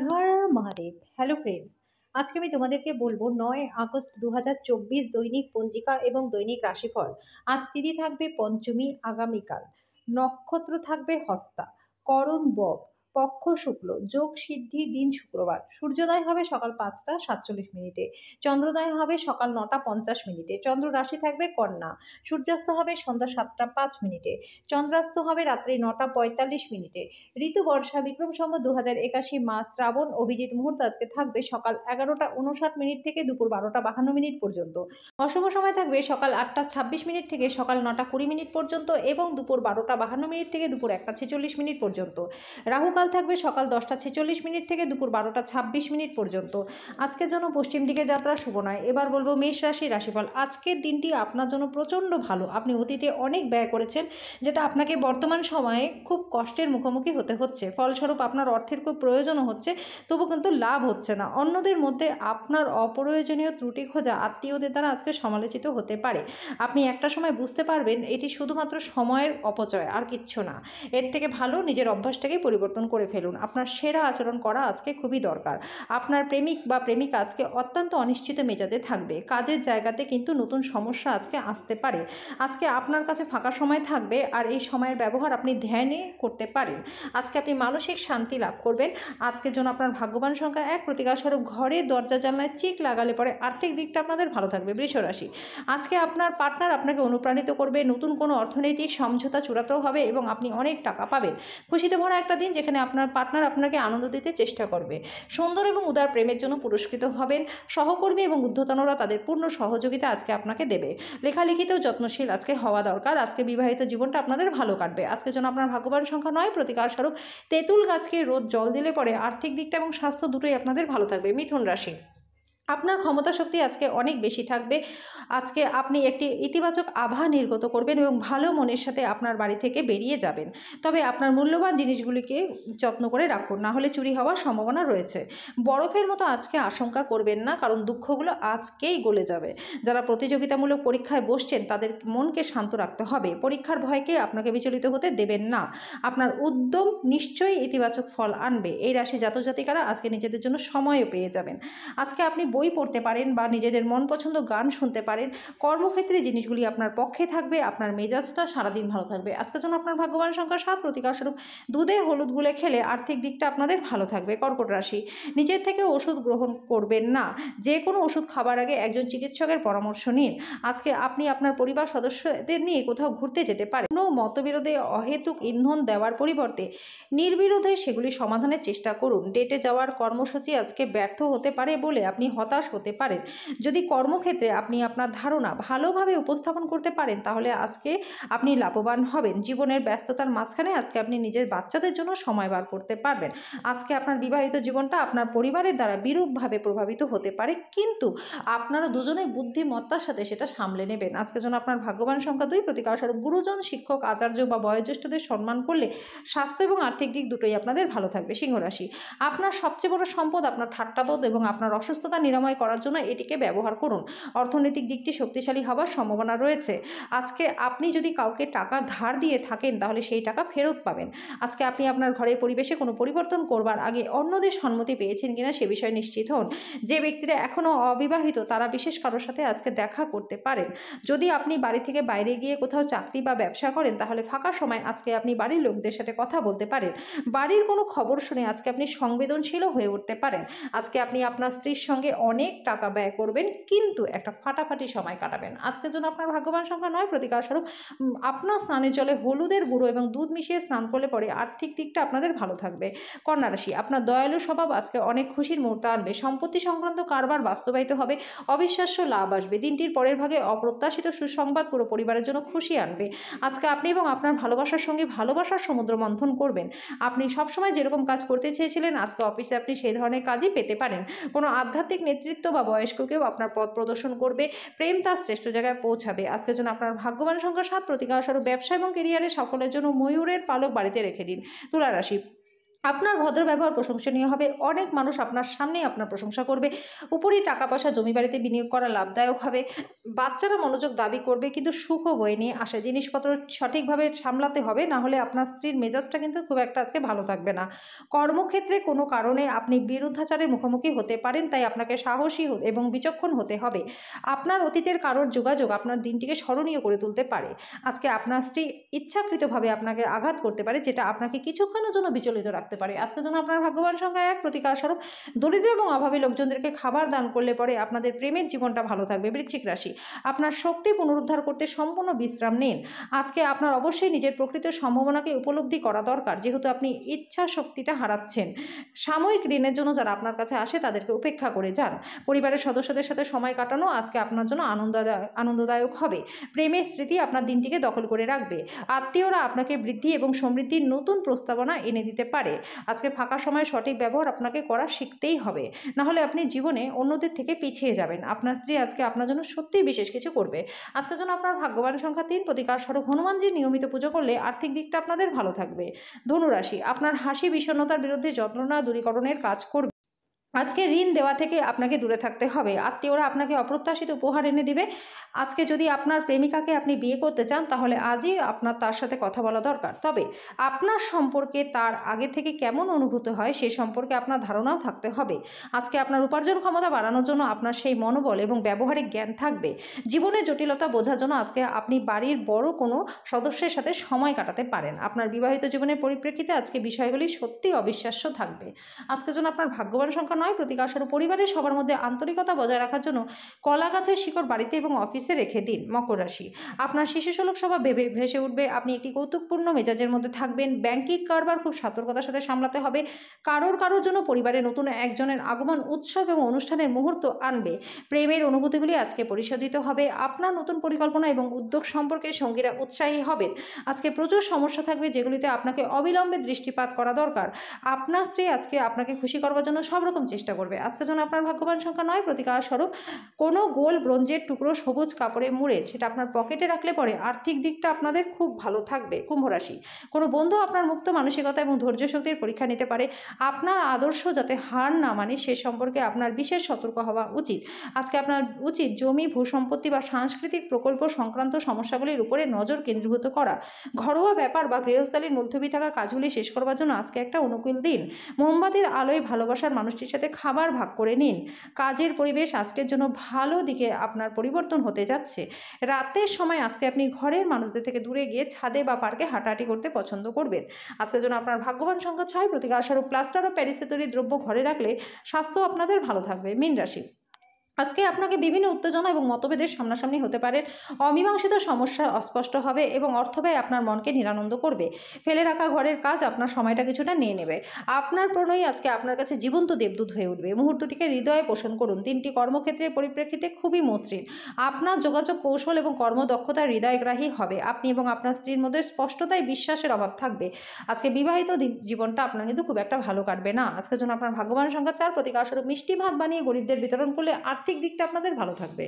হর Mahadev. Hello friends, আজকে আমি তোমাদেরকে বলবো 9 আগস্ট 2024 দৈনিক পঞ্জিকা এবং দৈনিক রাশিফল। আজ তিথি থাকবে পঞ্চমী, আগামীকাল নক্ষত্র থাকবে হস্তা, করণ বব, পক্ষ শুক্ল, যোগ সিদ্ধি, দিন শুক্রবার। সূর্যোদয় হবে সকাল 5টা 47 মিনিটে, চন্দ্রোদয় হবে সকাল 9টা 50 মিনিটে, চন্দ্র রাশি থাকবে কন্যা, সূর্যাস্ত হবে সন্ধ্যা 7টা 5 মিনিটে, চন্দ্রাস্ত হবে রাত্রি 9টা 45 মিনিটে। ঋতু বর্ষা, বিক্রম সম্বত 2081 মাস শ্রাবণ, অভিজিৎ মুহূর্ত আজকে থাকবে সকাল 11টা 59 মিনিট থেকে দুপুর 12টা 52 মিনিট পর্যন্ত। অশুভ সময় থাকবে সকাল 8টা 26 মিনিট থেকে সকাল 9টা 20 মিনিট পর্যন্ত এবং দুপুর 12টা 52 মিনিট থেকে দুপুর 1টা 46 মিনিট পর্যন্ত। রাহুকাল থাকবে সকাল 10টা 46 মিনিট থেকে দুপুর 12টা 26 মিনিট পর্যন্ত। আজকের জন্য পশ্চিম দিকে যাত্রা শুভ নয়। এবার বলবো মেষ রাশি রাশিফল। আজকের দিনটি আপনার জন্য প্রচণ্ড ভালো। আপনি অতীতে অনেক ব্যয় করেছেন, যেটা আপনাকে বর্তমান সময়ে খুব কষ্টের মুখোমুখি হতে হচ্ছে। ফলস্বরূপ আপনার অর্থের খুব প্রয়োজনও হচ্ছে, তবু কিন্তু লাভ হচ্ছে না। অন্যদের মধ্যে আপনার অপ্রয়োজনীয় ত্রুটি খোঁজা আত্মীয়দের দ্বারা আজকে সমালোচিত হতে পারে। আপনি একটা সময় বুঝতে পারবেন এটি শুধুমাত্র সময়ের অপচয়, আর কিচ্ছু না। এর থেকে ভালো নিজের অভ্যাসটাকে পরিবর্তন করে ফেলুন। আপনার সেরা আচরণ করা আজকে খুবই দরকার। আপনার প্রেমিক বা প্রেমিকা আজকে অত্যন্ত অনিশ্চিত মেজাজে থাকবে। কাজের জায়গাতে কিন্তু নতুন সমস্যা আজকে আসতে পারে। আজকে আপনার কাছে ফাঁকা সময় থাকবে, আর এই সময়ের ব্যবহার আপনি ধ্যানে করতে পারেন। আজকে আপনি মানসিক শান্তি লাভ করবেন। আজকের জন্য আপনার ভাগ্যবান সংখ্যা 1। প্রতিকারস্বরূপ ঘরে দরজা জানলায় চিক লাগালে পরে আর্থিক দিকটা আপনাদের ভালো থাকবে। বৃষ রাশি, আজকে আপনার পার্টনার আপনাকে অনুপ্রাণিত করবে। নতুন কোনো অর্থনৈতিক সমঝোতা চূড়াতেও হবে এবং আপনি অনেক টাকা পাবেন। খুশিতে ভরা একটা দিন, যেখানে আপনার পার্টনার আপনাকে আনন্দ দিতে চেষ্টা করবে। সুন্দর এবং উদার প্রেমের জন্য পুরস্কৃত হবেন। সহকর্মী এবং ঊর্ধ্বতনরা তাদের পূর্ণ সহযোগিতা আজকে আপনাকে দেবে। লেখালেখিতেও যত্নশীল আজকে হওয়া দরকার। আজকে বিবাহিত জীবনটা আপনাদের ভালো কাটবে। আজকের জন্য আপনার ভাগ্যবান সংখ্যা 9। প্রতিকারস্বরূপ তেঁতুল গাছকে রোজ জল দিলে পরে আর্থিক দিকটা এবং স্বাস্থ্য দুটোই আপনাদের ভালো থাকবে। মিথুন রাশি, আপনার ক্ষমতা শক্তি আজকে অনেক বেশি থাকবে। আজকে আপনি একটি ইতিবাচক আভা নির্গত করবেন এবং ভালো মনের সাথে আপনার বাড়ি থেকে বেরিয়ে যাবেন। তবে আপনার মূল্যবান জিনিসগুলিকে যত্ন করে রাখুন, না হলে চুরি হওয়ার সম্ভাবনা রয়েছে। বরফের মতো আজকে আশঙ্কা করবেন না, কারণ দুঃখগুলো আজকেই গলে যাবে। যারা প্রতিযোগিতামূলক পরীক্ষায় বসছেন তাদের মনকে শান্ত রাখতে হবে। পরীক্ষার ভয়কে আপনাকে বিচলিত হতে দেবেন না। আপনার উদ্যম নিশ্চয়ই ইতিবাচক ফল আনবে। এই রাশি জাতক জাতিকারা আজকে নিজেদের জন্য সময়ও পেয়ে যাবেন। আজকে আপনি বই পড়তে পারেন বা নিজেদের মন পছন্দ গান শুনতে পারেন। কর্মক্ষেত্রে জিনিসগুলি আপনার পক্ষে থাকবে। আপনার মেজাজটা সারাদিন ভালো থাকবে। আজকের জন্য আপনার ভাগ্যবান সংখ্যা 7। প্রতিকারস্বরূপ দুধে হলুদ গুলে খেলে আর্থিক দিকটা আপনাদের ভালো থাকবে। কর্কট রাশি, নিজের থেকে ওষুধ গ্রহণ করবেন না। যে কোনো ওষুধ খাবার আগে একজন চিকিৎসকের পরামর্শ নিন। আজকে আপনি আপনার পরিবার সদস্যদের নিয়ে কোথাও ঘুরতে যেতে পারেন। কোনো মতবিরোধে অহেতুক ইন্ধন দেওয়ার পরিবর্তে নির্বিরোধে সেগুলি সমাধানের চেষ্টা করুন। ডেটে যাওয়ার কর্মসূচি আজকে ব্যর্থ হতে পারে বলে আপনি হতাশ হতে পারেন। যদি কর্মক্ষেত্রে আপনি আপনার ধারণা ভালোভাবে উপস্থাপন করতে পারেন, তাহলে আজকে আপনি লাভবান হবেন। জীবনের ব্যস্ততার মাঝখানে আজকে আপনি নিজের বাচ্চাদের জন্য সময় বার করতে পারবেন। আজকে আপনার বিবাহিত জীবনটা আপনার পরিবারের দ্বারা বিরূপভাবে প্রভাবিত হতে পারে, কিন্তু আপনারা দুজনে বুদ্ধিমত্তার সাথে সেটা সামলে নেবেন। আজকের জন্য আপনার ভাগ্যবান সংখ্যা 2। প্রতিকারস্বরূপ গুরুজন, শিক্ষক, আচার্য বা বয়োজ্যেষ্ঠদের সম্মান করলে স্বাস্থ্য এবং আর্থিক দিক দুটোই আপনাদের ভালো থাকবে। সিংহ রাশি, আপনার সবচেয়ে বড় সম্পদ আপনার ঠাট্টাবোধ এবং আপনার অসুস্থতা নিরাময় করার জন্য এটিকে ব্যবহার করুন। অর্থনৈতিক দিকটি শক্তিশালী হওয়ার সম্ভাবনা রয়েছে। আজকে আপনি যদি কাউকে টাকা ধার দিয়ে থাকেন, তাহলে সেই টাকা ফেরত পাবেন। আজকে আপনি আপনার ঘরের পরিবেশে কোনো পরিবর্তন করবার আগে অন্যদের সম্মতি পেয়েছেন কিনা সে বিষয়ে নিশ্চিত হন। যে ব্যক্তিরা এখনও অবিবাহিত তারা বিশেষ কারোর সাথে আজকে দেখা করতে পারেন। যদি আপনি বাড়ি থেকে বাইরে গিয়ে কোথাও চাকরি বা ব্যবসা করেন, তাহলে ফাঁকা সময় আজকে আপনি বাড়ির লোকদের সাথে কথা বলতে পারেন। বাড়ির কোনো খবর শুনে আজকে আপনি সংবেদনশীলও হয়ে উঠতে পারেন। আজকে আপনি আপনার স্ত্রীর সঙ্গে অনেক টাকা ব্যয় করবেন, কিন্তু একটা ফাটাফাটি সময় কাটাবেন। আজকের জন্য আপনার ভাগ্যবান সংখ্যা 9। প্রতিকারস্বরূপ আপনার স্নানের জলে হলুদের গুঁড়ো এবং দুধ মিশিয়ে স্নান করলে পরে আর্থিক দিকটা আপনাদের ভালো থাকবে। কন্যা রাশি, আপনার দয়ালু স্বভাব আজকে অনেক খুশির মুহূর্ত আনবে। সম্পত্তি সংক্রান্ত কারবার বাস্তবায়িত হবে। অবিশ্বাস্য লাভ আসবে। দিনটির পরের ভাগে অপ্রত্যাশিত সুসংবাদ পুরো পরিবারের জন্য খুশি আনবে। আজকে আপনি এবং আপনার ভালোবাসার সঙ্গে ভালোবাসার সমুদ্র মন্থন করবেন। আপনি সবসময় যেরকম কাজ করতে চেয়েছিলেন, আজকে অফিসে আপনি সেই ধরনের কাজই পেতে পারেন। কোনো আধ্যাত্মিক নেতৃত্ব বা বয়স্ক কেউ আপনার পথ প্রদর্শন করবে। প্রেম তার শ্রেষ্ঠ জায়গায় পৌঁছাবে। আজকের জন্য আপনার ভাগ্যবান সংখ্যা 7। প্রতিকারস্বরূপ ব্যবসা এবং কেরিয়ারে সাফল্যের জন্য ময়ূরের পালক বাড়িতে রেখে দিন। তুলা রাশি, আপনার ভদ্র ব্যবহার প্রশংসনীয় হবে। অনেক মানুষ আপনার সামনেই আপনার প্রশংসা করবে। উপরই টাকা পয়সা জমি বাড়িতে বিনিয়োগ করা লাভদায়ক হবে। বাচ্চারা মনোযোগ দাবি করবে কিন্তু সুখও বয়ে নিয়ে আসে। জিনিসপত্র সঠিকভাবে সামলাতে হবে, না হলে আপনার স্ত্রীর মেজাজটা কিন্তু খুব একটা আজকে ভালো থাকবে না। কর্মক্ষেত্রে কোনো কারণে আপনি বিরুদ্ধাচারের মুখোমুখি হতে পারেন, তাই আপনাকে সাহসী এবং বিচক্ষণ হতে হবে। আপনার অতীতের কারোর যোগাযোগ আপনার দিনটিকে স্মরণীয় করে তুলতে পারে। আজকে আপনার স্ত্রী ইচ্ছাকৃতভাবে আপনাকে আঘাত করতে পারে, যেটা আপনাকে কিছুক্ষণের জন্য বিচলিত রাখতে পারে। আজকের জন্য আপনার ভাগ্যবান সংখ্যা ১, প্রতিকারস্বরূপ দরিদ্র এবং অভাবী লোকজনদেরকে খাবার দান করলে পরে আপনাদের প্রেমের জীবনটা ভালো থাকবে। বৃশ্চিক রাশি, আপনার শক্তি পুনরুদ্ধার করতে সম্পূর্ণ বিশ্রাম নিন। আজকে আপনার অবশ্যই নিজের প্রকৃত সম্ভাবনাকে উপলব্ধি করা দরকার, যেহেতু আপনি ইচ্ছা শক্তিটা হারাচ্ছেন। সাময়িক ঋণের জন্য যারা আপনার কাছে আসে তাদেরকে উপেক্ষা করে যান। পরিবারের সদস্যদের সাথে সময় কাটানো আজকে আপনার জন্য আনন্দদায়ক হবে। প্রেমের স্মৃতি আপনার দিনটিকে দখল করে রাখবে। আত্মীয়রা আপনাকে বৃদ্ধি এবং সমৃদ্ধির নতুন প্রস্তাবনা এনে দিতে পারে। আজকে ফাঁকা সময়ে সঠিক ব্যবহার আপনাকে করা শিখতেই হবে, না হলে আপনি জীবনে অন্যদের থেকে পিছিয়ে যাবেন। আপনার স্ত্রী আজকে আপনার জন্য সত্যিই বিশেষ কিছু করবে। আজকের জন্য আপনার ভাগ্যবান সংখ্যা ৩, প্রতিকারস্বরূপ হনুমানজির নিয়মিত পুজো করলে আর্থিক দিকটা আপনাদের ভালো থাকবে। ধনুরাশি, আপনার হাসি বিষণ্ণতার বিরুদ্ধে যন্ত্রণা দূরীকরণের কাজ করবে। আজকে ঋণ দেওয়া থেকে আপনাকে দূরে থাকতে হবে। আত্মীয়রা আপনাকে অপ্রত্যাশিত উপহার এনে দিবে। আজকে যদি আপনার প্রেমিকাকে আপনি বিয়ে করতে চান, তাহলে আজই আপনার তার সাথে কথা বলা দরকার। তবে আপনার সম্পর্কে তার আগে থেকে কেমন অনুভূত হয় সে সম্পর্কে আপনার ধারণাও থাকতে হবে। আজকে আপনার উপার্জন ক্ষমতা বাড়ানোর জন্য আপনার সেই মনোবল এবং ব্যবহারিক জ্ঞান থাকবে। জীবনের জটিলতা বোঝার জন্য আজকে আপনি বাড়ির বড় কোনো সদস্যের সাথে সময় কাটাতে পারেন। আপনার বিবাহিত জীবনের পরিপ্রেক্ষিতে আজকে বিষয়গুলি সত্যিই অবিশ্বাস্য থাকবে। আজকের জন্য আপনার ভাগ্যবান সংখ্যা ৯, প্রতিকারস্বরূপ পরিবারের সবার মধ্যে আন্তরিকতা বজায় রাখার জন্য কলা গাছের শিকড় বাড়িতে এবং অফিসে রেখে দিন। মকর রাশি, আপনার শিশুসুলভ স্বভাব ভেসে উঠবে। আপনি একটি কৌতুকপূর্ণ মেজাজের মধ্যে থাকবেন। ব্যাংকিং কারবার খুব সতর্কতার সাথে সামলাতে হবে। কারোর জন্য পরিবারে নতুন একজনের আগমন উৎসব এবং অনুষ্ঠানের মুহূর্ত আনবে। প্রেমের অনুভূতিগুলি আজকে পরিশোধিত হবে। আপনার নতুন পরিকল্পনা এবং উদ্যোগ সম্পর্কে সঙ্গীরা উৎসাহী হবেন। আজকে প্রচুর সমস্যা থাকবে, যেগুলিতে আপনাকে অবিলম্বে দৃষ্টিপাত করা দরকার। আপনার স্ত্রী আজকে আপনাকে খুশি করবার জন্য সব রকম চেষ্টা করবে। আজকের জন্য আপনার ভাগ্যবান সংখ্যা ৯, প্রতিকারস্বরূপ কোনো গোল ব্রোঞ্জের টুকরো সবুজ কাপড়ে মুড়ে সেটা আপনার পকেটে রাখলে পরে আর্থিক দিকটা আপনাদের খুব ভালো থাকবে। কুম্ভ রাশি, কোনো বন্ধু আপনার মুক্ত মানসিকতা এবং ধৈর্য শক্তির পরীক্ষা নিতে পারে। আপনার আদর্শ যাতে হার না মানে সে সম্পর্কে আপনার বিশেষ সতর্ক হওয়া উচিত। আজকে আপনার উচিত জমি, ভূসম্পত্তি বা সাংস্কৃতিক প্রকল্প সংক্রান্ত সমস্যাগুলির উপরে নজর কেন্দ্রীভূত করা। ঘরোয়া ব্যাপার বা গৃহস্থালির মুলতবি থাকা কাজগুলি শেষ করবার জন্য আজকে একটা অনুকূল দিন। মোমবাতির আলোয় ভালোবাসার মানুষটির সাথে খাবার ভাগ করে নিন। কাজের পরিবেশ আজকের জন্য ভালো দিকে আপনার পরিবর্তন হতে যাচ্ছে। রাতের সময় আজকে আপনি ঘরের মানুষদের থেকে দূরে গিয়ে ছাদে বা পার্কে হাঁটাহাঁটি করতে পছন্দ করবেন। আজকের জন্য আপনার ভাগ্যবান সংখ্যা ৬, প্রতিকারস্বরূপ প্লাস্টার ও প্যারিসে তৈরি দ্রব্য ঘরে রাখলে স্বাস্থ্য আপনাদের ভালো থাকবে। মীন রাশি, আজকে আপনাকে বিভিন্ন উত্তেজনা এবং মতভেদের সামনাসামনি হতে পারেন। অমীমাংসিত সমস্যা অস্পষ্ট হবে এবং অর্থব্যয় আপনার মনকে নিরানন্দ করবে। ফেলে রাখা ঘরের কাজ আপনার সময়টা কিছুটা নিয়ে নেবে। আপনার প্রণয়ী আজকে আপনার কাছে জীবন্ত দেবদূত হয়ে উঠবে। মুহূর্তটিকে হৃদয়ে পোষণ করুন। দিনটি কর্মক্ষেত্রের পরিপ্রেক্ষিতে খুবই মসৃণ। আপনার যোগাযোগ কৌশল এবং কর্মদক্ষতা হৃদয়গ্রাহী হবে। আপনি এবং আপনার স্ত্রীর মধ্যে স্পষ্টতায় বিশ্বাসের অভাব থাকবে। আজকে বিবাহিত জীবনটা আপনার কিন্তু খুব একটা ভালো কাটবে না। আজকের জন্য আপনার ভাগ্যবান সংখ্যা ৪, প্রতিকারস্বরূপ মিষ্টি ভাত বানিয়ে গরিবদের বিতরণ করলে আর্থিক দিকটা আপনাদের ভালো থাকবে।